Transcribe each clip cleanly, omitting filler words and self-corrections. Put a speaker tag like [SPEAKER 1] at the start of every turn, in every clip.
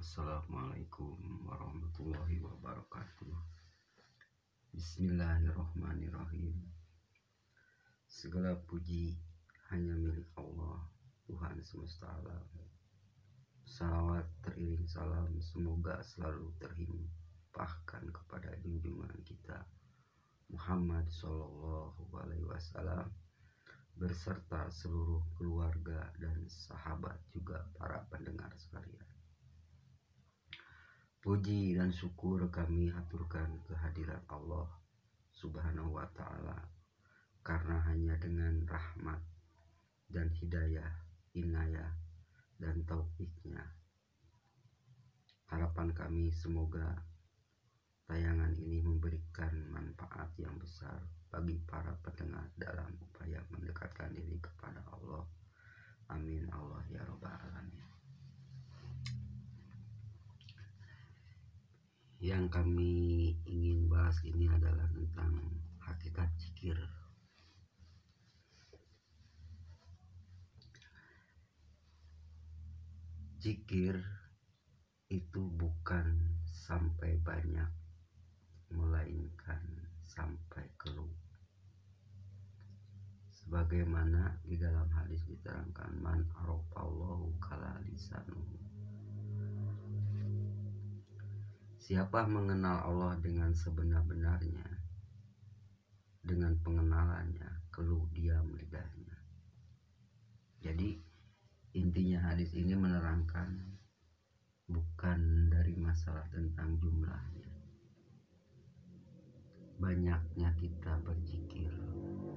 [SPEAKER 1] Assalamualaikum warahmatullahi wabarakatuh. Bismillahirrahmanirrahim. Segala puji hanya milik Allah, Tuhan semesta alam. Salawat teriring salam semoga selalu terlimpahkan kepada junjungan kita Muhammad Sallallahu Alaihi Wasallam berserta seluruh keluarga dan sahabat, juga para pendengar sekalian. Puji dan syukur kami haturkan kehadirat Allah Subhanahu wa Ta'ala, karena hanya dengan rahmat dan hidayah, inayah dan taufiknya, harapan kami semoga tayangan ini memberikan manfaat yang besar bagi para pendengar dalam upaya mendekatkan diri kepada Allah. Amin Allah ya Rabbal Alamin. Yang kami ingin bahas ini adalah tentang hakikat zikir. Zikir itu bukan sampai banyak, melainkan sampai keluh. Sebagaimana di dalam hadis diterangkan, man arafallahu kala lisanuhu. Siapa mengenal Allah dengan sebenar-benarnya, dengan pengenalannya, keluh diam lidahnya. Jadi intinya hadis ini menerangkan bukan dari masalah tentang jumlahnya. Banyaknya kita berzikir,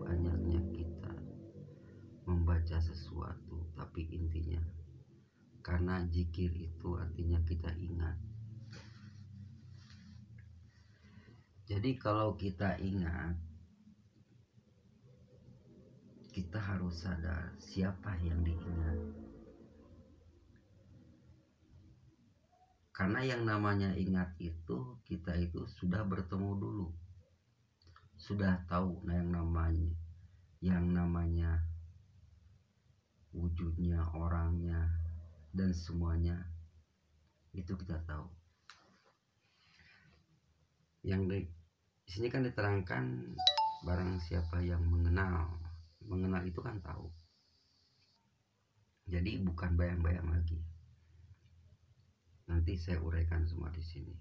[SPEAKER 1] banyaknya kita membaca sesuatu, tapi intinya karena zikir itu artinya kita ingat. Jadi kalau kita ingat, kita harus sadar siapa yang diingat. Karena yang namanya ingat itu, kita itu sudah bertemu dulu, sudah tahu yang namanya wujudnya, orangnya, dan semuanya itu kita tahu. Yang di sini kan diterangkan barang siapa yang mengenal itu kan tahu. Jadi bukan bayang-bayang lagi. Nanti saya uraikan semua di sini.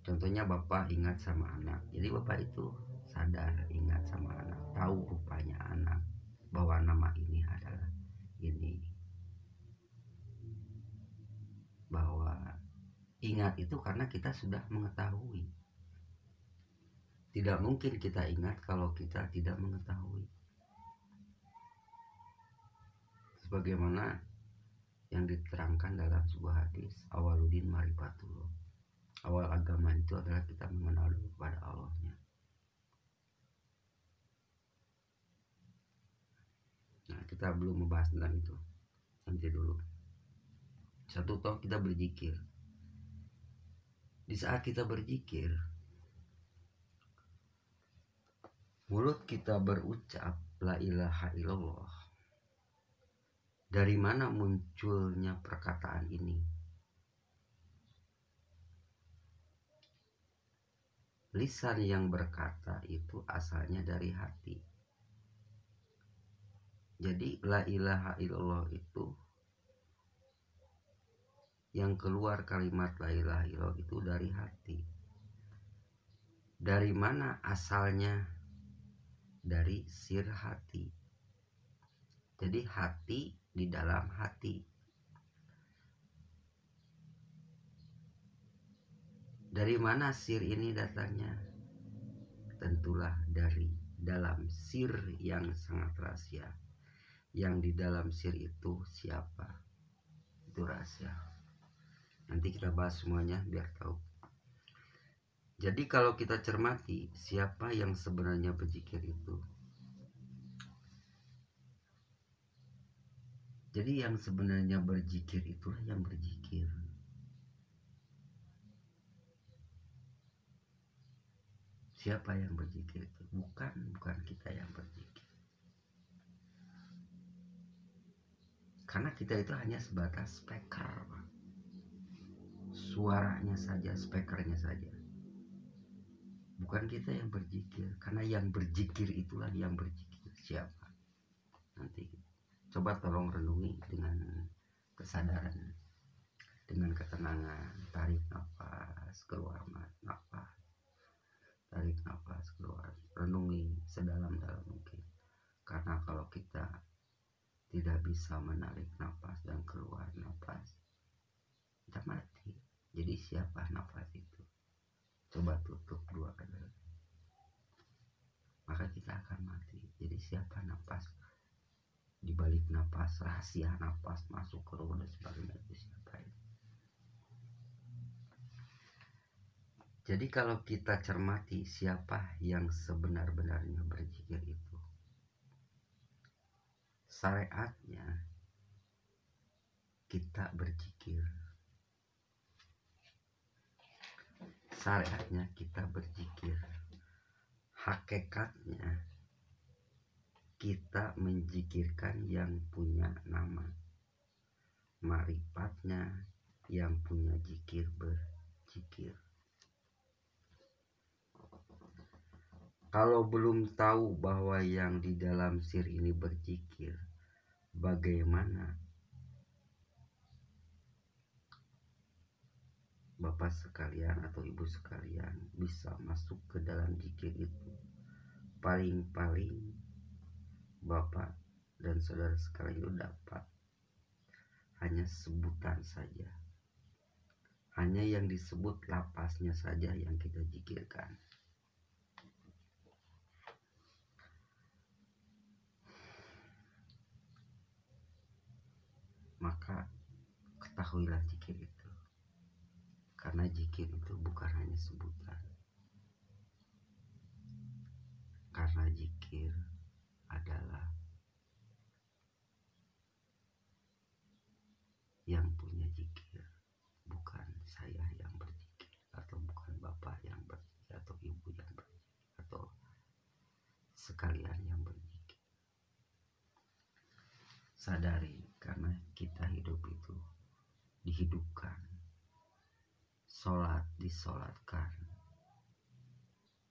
[SPEAKER 1] Contohnya bapak ingat sama anak. Jadi bapak itu sadar ingat sama anak, tahu rupanya anak bahwa nama ini adalah ini. Bahwa ingat itu karena kita sudah mengetahui. Tidak mungkin kita ingat kalau kita tidak mengetahui. Sebagaimana yang diterangkan dalam sebuah hadis, awaludin marifatullah. Awal agama itu adalah kita mengenal kepada Allahnya. Nah, kita belum membahas tentang itu. Nanti dulu. Satu toh kita berzikir. Di saat kita berzikir, mulut kita berucap la ilaha illallah. Dari mana munculnya perkataan ini? Lisan yang berkata itu asalnya dari hati. Jadi la ilaha illallah itu, yang keluar kalimat la ilaha illallah itu dari hati. Dari mana asalnya? Dari sir hati. Jadi hati di dalam hati. Dari mana sir ini datangnya? Tentulah dari dalam sir yang sangat rahasia. Yang di dalam sir itu siapa? Itu rahasia. Nanti kita bahas semuanya biar tahu. Jadi kalau kita cermati siapa yang sebenarnya berzikir itu. Jadi yang sebenarnya berzikir itulah yang berzikir. Siapa yang berzikir itu? Bukan kita yang berzikir. Karena kita itu hanya sebatas speaker, suaranya saja, speakernya saja. Bukan kita yang berzikir, karena yang berzikir itulah yang berzikir. Siapa? Nanti coba tolong renungi dengan kesadaran, dengan ketenangan. Tarik nafas, keluar nafas, tarik nafas, keluar. Renungi sedalam-dalam mungkin. Karena kalau kita tidak bisa menarik nafas dan keluar nafas, kita mati. Jadi siapa nafas itu? Coba tutup dua kali, maka kita akan mati. Jadi siapa nafas? Di balik nafas, rahasia nafas masuk ke ruang dan sebagainya, itu siapa itu? Jadi kalau kita cermati siapa yang sebenar-benarnya berzikir itu, syariatnya kita berzikir, syariatnya kita berzikir, hakikatnya kita menzikirkan yang punya nama, marifatnya yang punya zikir berzikir. Kalau belum tahu bahwa yang di dalam sir ini berzikir, bagaimana Bapak sekalian atau Ibu sekalian bisa masuk ke dalam zikir itu? Paling-paling Bapak dan saudara sekalian itu dapat hanya sebutan saja, hanya yang disebut lapasnya saja yang kita zikirkan. Maka ketahuilah zikir itu, karena zikir itu bukan hanya sebutan. Karena zikir adalah yang punya zikir, bukan saya yang berzikir, atau bukan Bapak yang berzikir, atau Ibu yang berzikir, atau sekalian yang berzikir. Sadari, karena kita hidup itu dihidupkan, sholat disolatkan,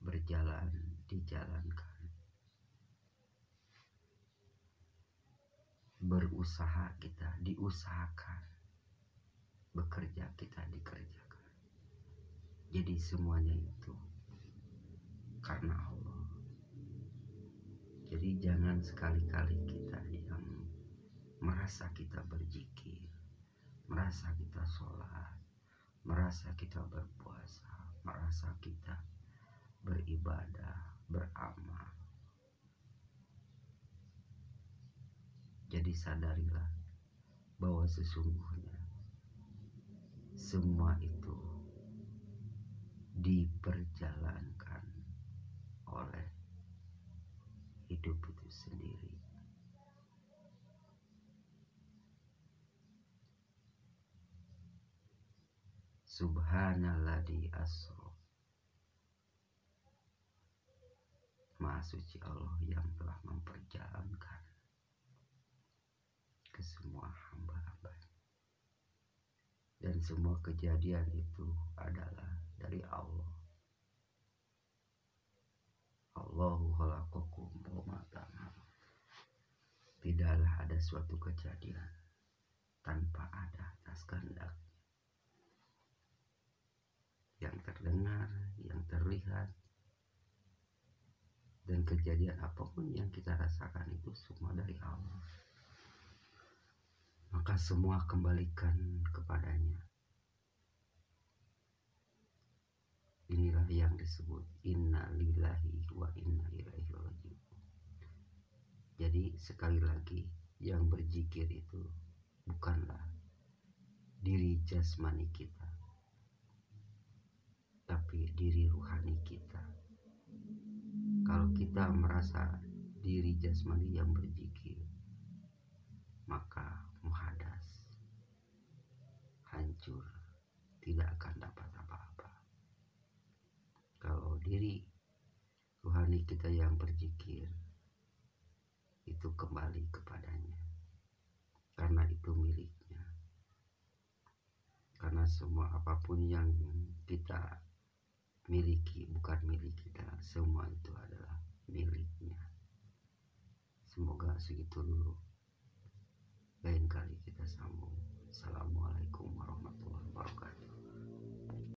[SPEAKER 1] berjalan dijalankan, berusaha kita diusahakan, bekerja kita dikerjakan. Jadi semuanya itu karena Allah. Jadi jangan sekali-kali kita yang merasa kita berzikir, merasa kita sholat, merasa kita berpuasa, merasa kita beribadah, beramal. Jadi sadarilah bahwa sesungguhnya semua itu diperjalankan oleh hidup itu sendiri. Subhanalladzi asra. Maha suci Allah yang telah memperjalankan ke semua hamba-hambanya. Dan semua kejadian itu adalah dari Allah. Allahu khalaqakum wa ma ta'malun. Tidaklah ada suatu kejadian tanpa ada atas kehendak. Yang terdengar, yang terlihat, dan kejadian apapun yang kita rasakan itu semua dari Allah. Maka semua kembalikan kepadanya. Inilah yang disebut inna lillahi wa inna ilaihi raji'un. Jadi sekali lagi, yang berzikir itu bukanlah diri jasmani kita, tapi diri ruhani kita. Kalau kita merasa diri jasmani yang berzikir, maka muhadas, hancur, tidak akan dapat apa-apa. Kalau diri ruhani kita yang berzikir, itu kembali kepadanya. Karena itu karena semua apapun yang kita miliki bukan milik kita, semua itu adalah miliknya. Semoga segitu dulu, lain kali kita sambung. Assalamualaikum warahmatullahi wabarakatuh.